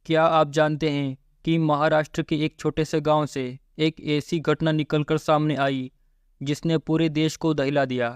क्या आप जानते हैं कि महाराष्ट्र के एक छोटे से गांव से एक ऐसी घटना निकलकर सामने आई जिसने पूरे देश को दहिला दिया।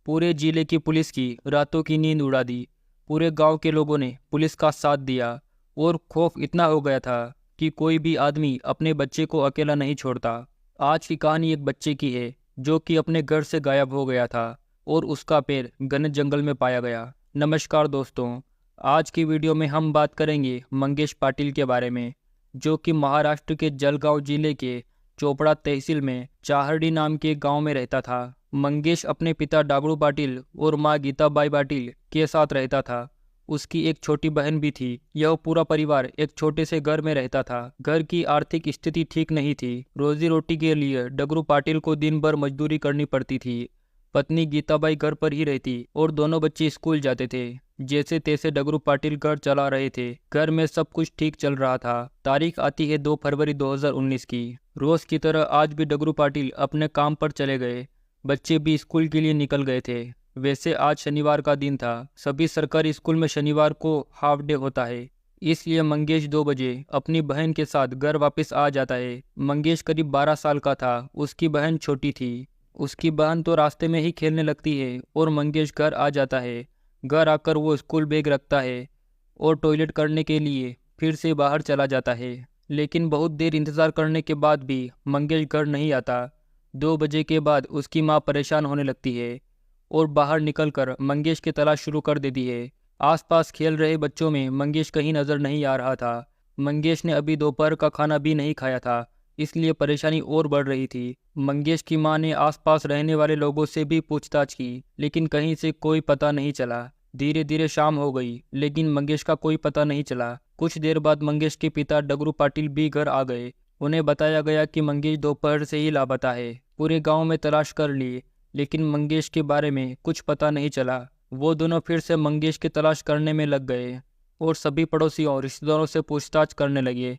पूरे जिले की पुलिस की रातों की नींद उड़ा दी। पूरे गांव के लोगों ने पुलिस का साथ दिया और खौफ इतना हो गया था कि कोई भी आदमी अपने बच्चे को अकेला नहीं छोड़ता। आज की कहानी एक बच्चे की है जो कि अपने घर से गायब हो गया था और उसका पैर घने जंगल में पाया गया। नमस्कार दोस्तों, आज की वीडियो में हम बात करेंगे मंगेश पाटिल के बारे में, जो कि महाराष्ट्र के जलगांव जिले के चोपड़ा तहसील में चाहरडी नाम के गांव में रहता था। मंगेश अपने पिता डागड़ू पाटिल और मां गीताबाई पाटिल के साथ रहता था। उसकी एक छोटी बहन भी थी। यह पूरा परिवार एक छोटे से घर में रहता था। घर की आर्थिक स्थिति ठीक नहीं थी। रोजी रोटी के लिए डगरू पाटिल को दिन भर मजदूरी करनी पड़ती थी। पत्नी गीताबाई घर पर ही रहती और दोनों बच्चे स्कूल जाते थे। जैसे तैसे डगरू पाटिल घर चला रहे थे। घर में सब कुछ ठीक चल रहा था। तारीख आती है 2 फरवरी 2019 की। रोज की तरह आज भी डगरू पाटिल अपने काम पर चले गए। बच्चे भी स्कूल के लिए निकल गए थे। वैसे आज शनिवार का दिन था। सभी सरकारी स्कूल में शनिवार को हाफ डे होता है, इसलिए मंगेश 2 बजे अपनी बहन के साथ घर वापस आ जाता है। मंगेश करीब 12 साल का था। उसकी बहन छोटी थी। उसकी बहन तो रास्ते में ही खेलने लगती है और मंगेश घर आ जाता है। घर आकर वो स्कूल बैग रखता है और टॉयलेट करने के लिए फिर से बाहर चला जाता है। लेकिन बहुत देर इंतज़ार करने के बाद भी मंगेश घर नहीं आता। 2 बजे के बाद उसकी माँ परेशान होने लगती है और बाहर निकलकर मंगेश की तलाश शुरू कर देती है। आसपास खेल रहे बच्चों में मंगेश कहीं नज़र नहीं आ रहा था। मंगेश ने अभी दोपहर का खाना भी नहीं खाया था, इसलिए परेशानी और बढ़ रही थी। मंगेश की मां ने आसपास रहने वाले लोगों से भी पूछताछ की, लेकिन कहीं से कोई पता नहीं चला। धीरे धीरे शाम हो गई, लेकिन मंगेश का कोई पता नहीं चला। कुछ देर बाद मंगेश के पिता डगरू पाटिल भी घर आ गए। उन्हें बताया गया कि मंगेश दोपहर से ही लापता है। पूरे गांव में तलाश कर ली, लेकिन मंगेश के बारे में कुछ पता नहीं चला। वो दोनों फिर से मंगेश की तलाश करने में लग गए और सभी पड़ोसियों और रिश्तेदारों से पूछताछ करने लगे।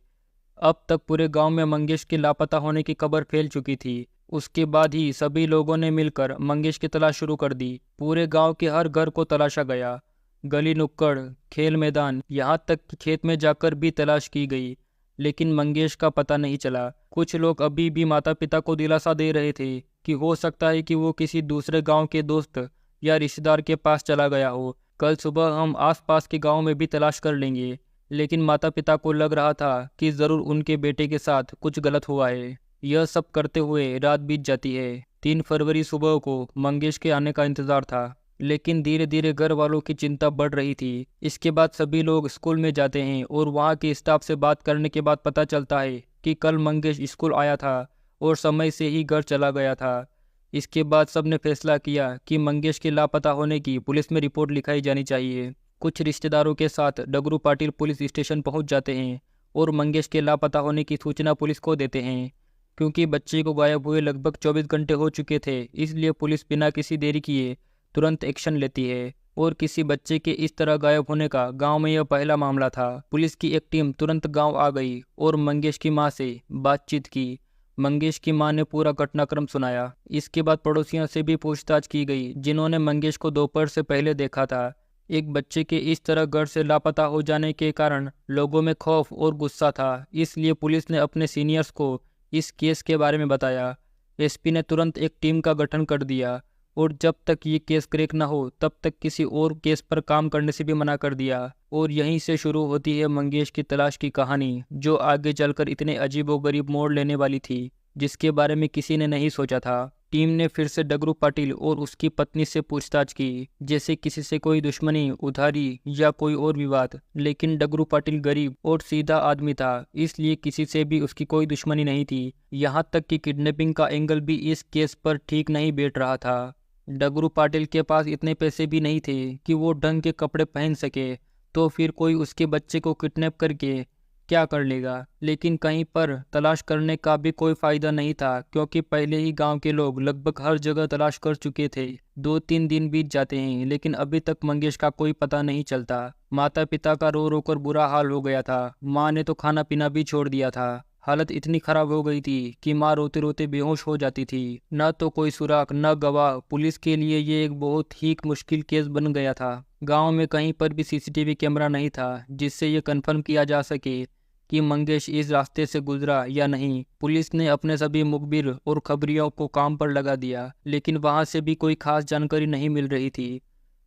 अब तक पूरे गांव में मंगेश के लापता होने की खबर फैल चुकी थी। उसके बाद ही सभी लोगों ने मिलकर मंगेश की तलाश शुरू कर दी। पूरे गांव के हर घर को तलाशा गया। गली नुक्कड़, खेल मैदान, यहाँ तक कि खेत में जाकर भी तलाश की गई, लेकिन मंगेश का पता नहीं चला। कुछ लोग अभी भी माता पिता को दिलासा दे रहे थे कि हो सकता है कि वो किसी दूसरे गांव के दोस्त या रिश्तेदार के पास चला गया हो। कल सुबह हम आसपास के गांव में भी तलाश कर लेंगे। लेकिन माता पिता को लग रहा था कि जरूर उनके बेटे के साथ कुछ गलत हुआ है। यह सब करते हुए रात बीत जाती है। 3 फरवरी सुबह को मंगेश के आने का इंतजार था, लेकिन धीरे धीरे घर वालों की चिंता बढ़ रही थी। इसके बाद सभी लोग स्कूल में जाते हैं और वहाँ के स्टाफ से बात करने के बाद पता चलता है कि कल मंगेश स्कूल आया था और समय से ही घर चला गया था। इसके बाद सबने फैसला किया कि मंगेश के लापता होने की पुलिस में रिपोर्ट लिखाई जानी चाहिए। कुछ रिश्तेदारों के साथ डगरू पाटिल पुलिस स्टेशन पहुंच जाते हैं और मंगेश के लापता होने की सूचना पुलिस को देते हैं। क्योंकि बच्चे को गायब हुए लगभग 24 घंटे हो चुके थे, इसलिए पुलिस बिना किसी देरी किए तुरंत एक्शन लेती है। और किसी बच्चे के इस तरह गायब होने का गांव में यह पहला मामला था। पुलिस की एक टीम तुरंत गांव आ गई और मंगेश की मां से बातचीत की। मंगेश की मां ने पूरा घटनाक्रम सुनाया। इसके बाद पड़ोसियों से भी पूछताछ की गई, जिन्होंने मंगेश को दोपहर से पहले देखा था। एक बच्चे के इस तरह घर से लापता हो जाने के कारण लोगों में खौफ और गुस्सा था, इसलिए पुलिस ने अपने सीनियर्स को इस केस के बारे में बताया। एसपी ने तुरंत एक टीम का गठन कर दिया और जब तक ये केस क्रैक ना हो तब तक किसी और केस पर काम करने से भी मना कर दिया। और यहीं से शुरू होती है मंगेश की तलाश की कहानी, जो आगे चलकर इतने अजीबोगरीब मोड़ लेने वाली थी, जिसके बारे में किसी ने नहीं सोचा था। टीम ने फिर से डगरू पाटिल और उसकी पत्नी से पूछताछ की, जैसे किसी से कोई दुश्मनी, उधारी या कोई और विवाद। लेकिन डगरू पाटिल गरीब और सीधा आदमी था, इसलिए किसी से भी उसकी कोई दुश्मनी नहीं थी। यहाँ तक कि किडनैपिंग का एंगल भी इस केस पर ठीक नहीं बैठ रहा था। डगरू पाटिल के पास इतने पैसे भी नहीं थे कि वो ढंग के कपड़े पहन सके, तो फिर कोई उसके बच्चे को किडनैप करके क्या कर लेगा। लेकिन कहीं पर तलाश करने का भी कोई फायदा नहीं था, क्योंकि पहले ही गांव के लोग लगभग हर जगह तलाश कर चुके थे। 2-3 दिन बीत जाते हैं, लेकिन अभी तक मंगेश का कोई पता नहीं चलता। माता पिता का रो रो कर बुरा हाल हो गया था। माँ ने तो खाना पीना भी छोड़ दिया था। हालत इतनी खराब हो गई थी कि माँ रोते रोते बेहोश हो जाती थी। न तो कोई सुराग न गवाह। पुलिस के लिए ये एक बहुत ही मुश्किल केस बन गया था। गांव में कहीं पर भी सीसीटीवी कैमरा नहीं था जिससे ये कन्फर्म किया जा सके कि मंगेश इस रास्ते से गुजरा या नहीं। पुलिस ने अपने सभी मुखबिर और खबरियों को काम पर लगा दिया, लेकिन वहां से भी कोई खास जानकारी नहीं मिल रही थी।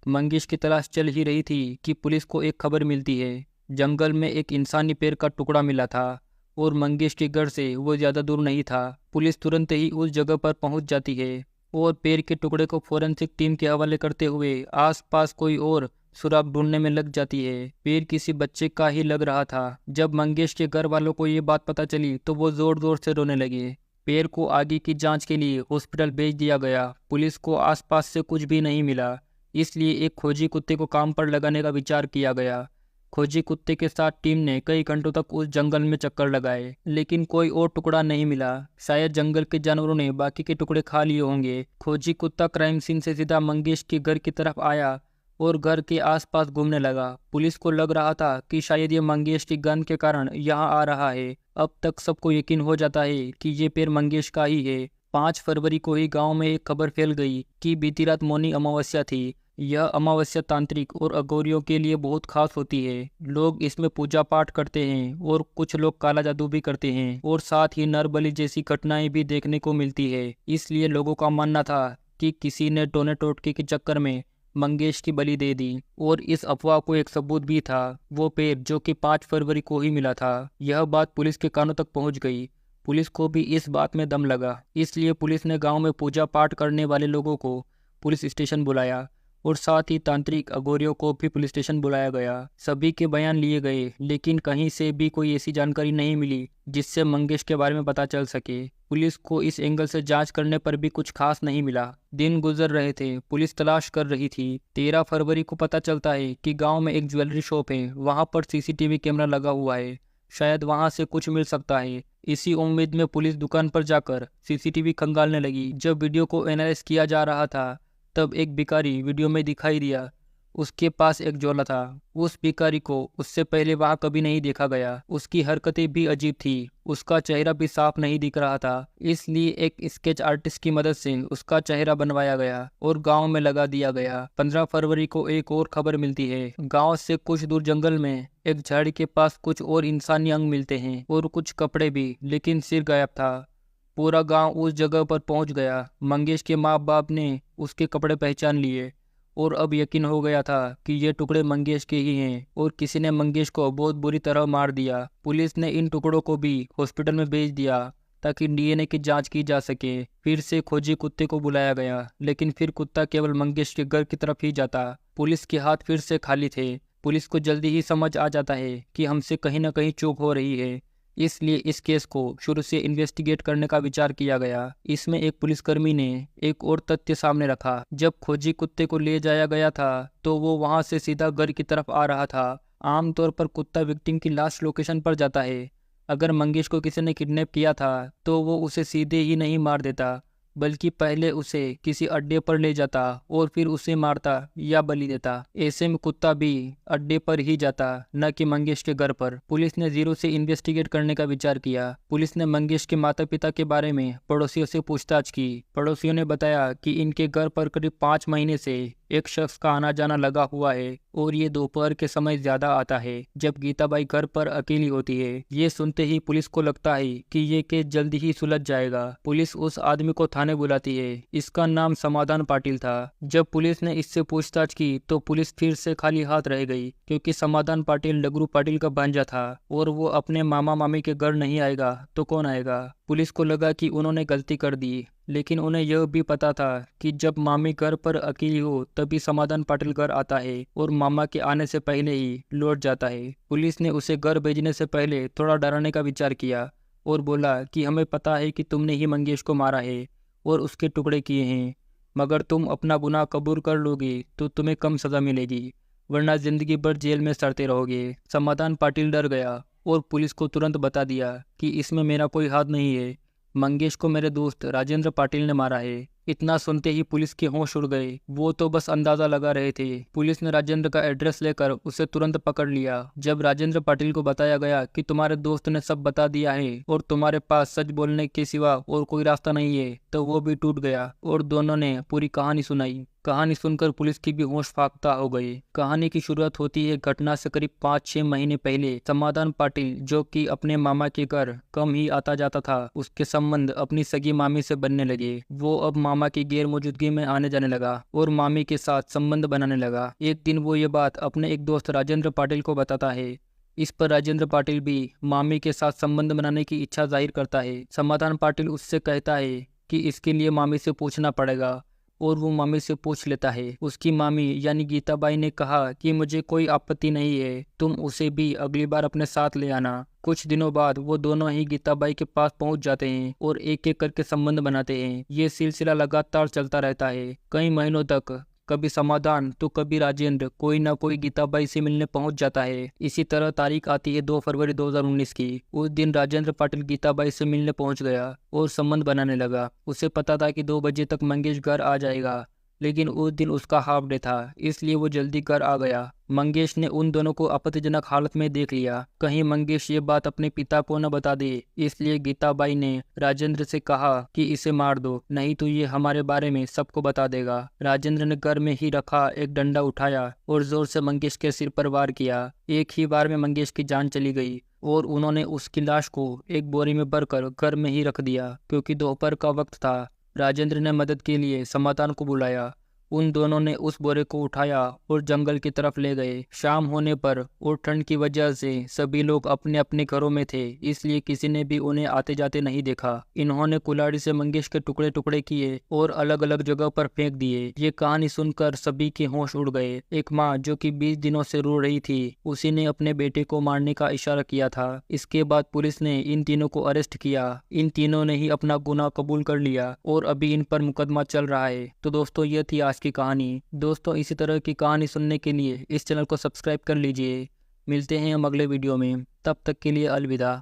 मंगेश की तलाश चल ही रही थी कि पुलिस को एक खबर मिलती है। जंगल में एक इंसानी पैर का टुकड़ा मिला था और मंगेश के घर से वो ज्यादा दूर नहीं था। पुलिस तुरंत ही उस जगह पर पहुंच जाती है और पैर के टुकड़े को फोरेंसिक टीम के हवाले करते हुए आसपास कोई और सुराग ढूंढने में लग जाती है। पैर किसी बच्चे का ही लग रहा था। जब मंगेश के घर वालों को ये बात पता चली तो वो जोर जोर से रोने लगे। पैर को आगे की जांच के लिए हॉस्पिटल भेज दिया गया। पुलिस को आसपास से कुछ भी नहीं मिला, इसलिए एक खोजी कुत्ते को काम पर लगाने का विचार किया गया। खोजी कुत्ते के साथ टीम ने कई घंटों तक उस जंगल में चक्कर लगाए, लेकिन कोई और टुकड़ा नहीं मिला। शायद जंगल के जानवरों ने बाकी के टुकड़े खा लिए होंगे। खोजी कुत्ता क्राइम सीन से सीधा मंगेश के घर की तरफ आया और घर के आसपास घूमने लगा। पुलिस को लग रहा था कि शायद ये मंगेश की गन के कारण यहाँ आ रहा है। अब तक सबको यकीन हो जाता है कि ये पैर मंगेश का ही है। 5 फरवरी को ही गांव में एक खबर फैल गई कि बीती रात मौनी अमावस्या थी। यह अमावस्या तांत्रिक और अघोरियों के लिए बहुत खास होती है। लोग इसमें पूजा पाठ करते हैं और कुछ लोग काला जादू भी करते हैं और साथ ही नर बलि जैसी घटनाएं भी देखने को मिलती है। इसलिए लोगों का मानना था कि किसी ने टोने टोटके के चक्कर में मंगेश की बलि दे दी। और इस अफवाह को एक सबूत भी था, वो पैर जो कि 5 फरवरी को ही मिला था। यह बात पुलिस के कानों तक पहुंच गई। पुलिस को भी इस बात में दम लगा, इसलिए पुलिस ने गांव में पूजा पाठ करने वाले लोगों को पुलिस स्टेशन बुलाया और साथ ही तांत्रिक अघोरियों को भी पुलिस स्टेशन बुलाया गया। सभी के बयान लिए गए, लेकिन कहीं से भी कोई ऐसी जानकारी नहीं मिली जिससे मंगेश के बारे में पता चल सके। पुलिस को इस एंगल से जांच करने पर भी कुछ खास नहीं मिला। दिन गुजर रहे थे, पुलिस तलाश कर रही थी। 13 फरवरी को पता चलता है कि गांव में एक ज्वेलरी शॉप है, वहां पर सीसीटीवी कैमरा लगा हुआ है, शायद वहां से कुछ मिल सकता है। इसी उम्मीद में पुलिस दुकान पर जाकर सीसीटीवी खंगालने लगी। जब वीडियो को एनालाइज किया जा रहा था तब एक भिखारी वीडियो में दिखाई दिया। उसके पास एक झोला था। उस भिखारी को उससे पहले वहां कभी नहीं देखा गया। उसकी हरकतें भी अजीब थी, उसका चेहरा भी साफ नहीं दिख रहा था। इसलिए एक स्केच आर्टिस्ट की मदद से उसका चेहरा बनवाया गया और गांव में लगा दिया गया। 15 फरवरी को एक और खबर मिलती है। गांव से कुछ दूर जंगल में एक झाड़ी के पास कुछ और इंसानी अंग मिलते हैं और कुछ कपड़े भी, लेकिन सिर गायब था। पूरा गांव उस जगह पर पहुंच गया। मंगेश के माँ बाप ने उसके कपड़े पहचान लिए और अब यकीन हो गया था कि ये टुकड़े मंगेश के ही हैं और किसी ने मंगेश को बहुत बुरी तरह मार दिया। पुलिस ने इन टुकड़ों को भी हॉस्पिटल में भेज दिया ताकि डीएनए की जांच की जा सके। फिर से खोजी कुत्ते को बुलाया गया, लेकिन फिर कुत्ता केवल मंगेश के घर की तरफ ही जाता। पुलिस के हाथ फिर से खाली थे। पुलिस को जल्दी ही समझ आ जाता है कि हमसे कहीं ना कहीं चूक हो रही है, इसलिए इस केस को शुरू से इन्वेस्टिगेट करने का विचार किया गया। इसमें एक पुलिसकर्मी ने एक और तथ्य सामने रखा। जब खोजी कुत्ते को ले जाया गया था तो वो वहां से सीधा घर की तरफ आ रहा था। आमतौर पर कुत्ता विक्टिम की लास्ट लोकेशन पर जाता है। अगर मंगेश को किसी ने किडनैप किया था तो वो उसे सीधे ही नहीं मार देता, बल्कि पहले उसे किसी अड्डे पर ले जाता और फिर उसे मारता या बलि देता। ऐसे में कुत्ता भी अड्डे पर ही जाता, न कि मंगेश के घर पर। पुलिस ने जीरो से इन्वेस्टिगेट करने का विचार किया। पुलिस ने मंगेश के माता पिता के बारे में पड़ोसियों से पूछताछ की। पड़ोसियों ने बताया कि इनके घर पर करीब 5 महीने से एक शख्स का आना जाना लगा हुआ है और ये दोपहर के समय ज्यादा आता है जब गीताबाई घर पर अकेली होती है। ये सुनते ही पुलिस को लगता है कि ये केस जल्दी ही सुलझ जाएगा। पुलिस उस आदमी को थाने बुलाती है। इसका नाम समाधान पाटिल था। जब पुलिस ने इससे पूछताछ की तो पुलिस फिर से खाली हाथ रह गई, क्योंकि समाधान पाटिल डगरू पाटिल का भांजा था और वो अपने मामा मामी के घर नहीं आएगा तो कौन आएगा। पुलिस को लगा कि उन्होंने गलती कर दी, लेकिन उन्हें यह भी पता था कि जब मामी घर पर अकेली हो तभी समाधान पाटिल घर आता है और मामा के आने से पहले ही लौट जाता है। पुलिस ने उसे घर भेजने से पहले थोड़ा डराने का विचार किया और बोला कि हमें पता है कि तुमने ही मंगेश को मारा है और उसके टुकड़े किए हैं, मगर तुम अपना गुनाह कबूल कर लोगे तो तुम्हें कम सजा मिलेगी, वरना जिंदगी भर जेल में सड़ते रहोगे। समाधान पाटिल डर गया और पुलिस को तुरंत बता दिया कि इसमें मेरा कोई हाथ नहीं है। मंगेश को मेरे दोस्त राजेंद्र पाटिल ने मारा है। इतना सुनते ही पुलिस के होश उड़ गए। वो तो बस अंदाजा लगा रहे थे। पुलिस ने राजेंद्र का एड्रेस लेकर उसे तुरंत पकड़ लिया। जब राजेंद्र पाटिल को बताया गया कि तुम्हारे दोस्त ने सब बता दिया है और तुम्हारे पास सच बोलने के सिवा और कोई रास्ता नहीं है, तो वो भी टूट गया और दोनों ने पूरी कहानी सुनाई। कहानी सुनकर पुलिस की भी होश फाख्ता हो गई। कहानी की शुरुआत होती है घटना से करीब 5-6 महीने पहले। समाधान पाटिल, जो कि अपने मामा के घर कम ही आता जाता था, उसके संबंध अपनी सगी मामी से बनने लगे। वो अब मामा की गैर मौजूदगी में आने जाने लगा और मामी के साथ संबंध बनाने लगा। एक दिन वो ये बात अपने एक दोस्त राजेंद्र पाटिल को बताता है। इस पर राजेंद्र पाटिल भी मामी के साथ संबंध बनाने की इच्छा जाहिर करता है। समाधान पाटिल उससे कहता है कि इसके लिए मामी से पूछना पड़ेगा और वो मामी से पूछ लेता है। उसकी मामी यानी गीताबाई ने कहा कि मुझे कोई आपत्ति नहीं है, तुम उसे भी अगली बार अपने साथ ले आना। कुछ दिनों बाद वो दोनों ही गीताबाई के पास पहुंच जाते हैं और एक एक करके संबंध बनाते हैं। ये सिलसिला लगातार चलता रहता है कई महीनों तक। कभी समाधान तो कभी राजेंद्र कोई ना कोई गीताबाई से मिलने पहुंच जाता है। इसी तरह तारीख आती है 2 फरवरी 2019 की। उस दिन राजेंद्र पाटिल गीताबाई से मिलने पहुंच गया और संबंध बनाने लगा। उसे पता था कि 2 बजे तक मंगेश घर आ जाएगा, लेकिन उस दिन उसका हाफ डे था, इसलिए वो जल्दी घर आ गया। मंगेश ने उन दोनों को आपत्तिजनक हालत में देख लिया। कहीं मंगेश ये बात अपने पिता को न बता दे, इसलिए गीताबाई ने राजेंद्र से कहा कि इसे मार दो, नहीं तो ये हमारे बारे में सबको बता देगा। राजेंद्र ने घर में ही रखा एक डंडा उठाया और जोर से मंगेश के सिर पर वार किया। एक ही बार में मंगेश की जान चली गई और उन्होंने उसकी लाश को एक बोरी में भरकर घर में ही रख दिया। क्योंकि दोपहर का वक्त था, राजेंद्र ने मदद के लिए समाधान को बुलाया। उन दोनों ने उस बोरे को उठाया और जंगल की तरफ ले गए। शाम होने पर और ठंड की वजह से सभी लोग अपने अपने घरों में थे, इसलिए किसी ने भी उन्हें आते जाते नहीं देखा। इन्होंने कुल्हाड़ी से मंगेश के टुकड़े टुकड़े किए और अलग अलग जगह पर फेंक दिए। ये कहानी सुनकर सभी के होश उड़ गए। एक माँ जो कि 20 दिनों से रो रही थी, उसी ने अपने बेटे को मारने का इशारा किया था। इसके बाद पुलिस ने इन तीनों को अरेस्ट किया। इन तीनों ने ही अपना गुनाह कबूल कर लिया और अभी इन पर मुकदमा चल रहा है। तो दोस्तों, ये थी आज की कहानी। दोस्तों, इसी तरह की कहानी सुनने के लिए इस चैनल को सब्सक्राइब कर लीजिए। मिलते हैं हम अगले वीडियो में, तब तक के लिए अलविदा।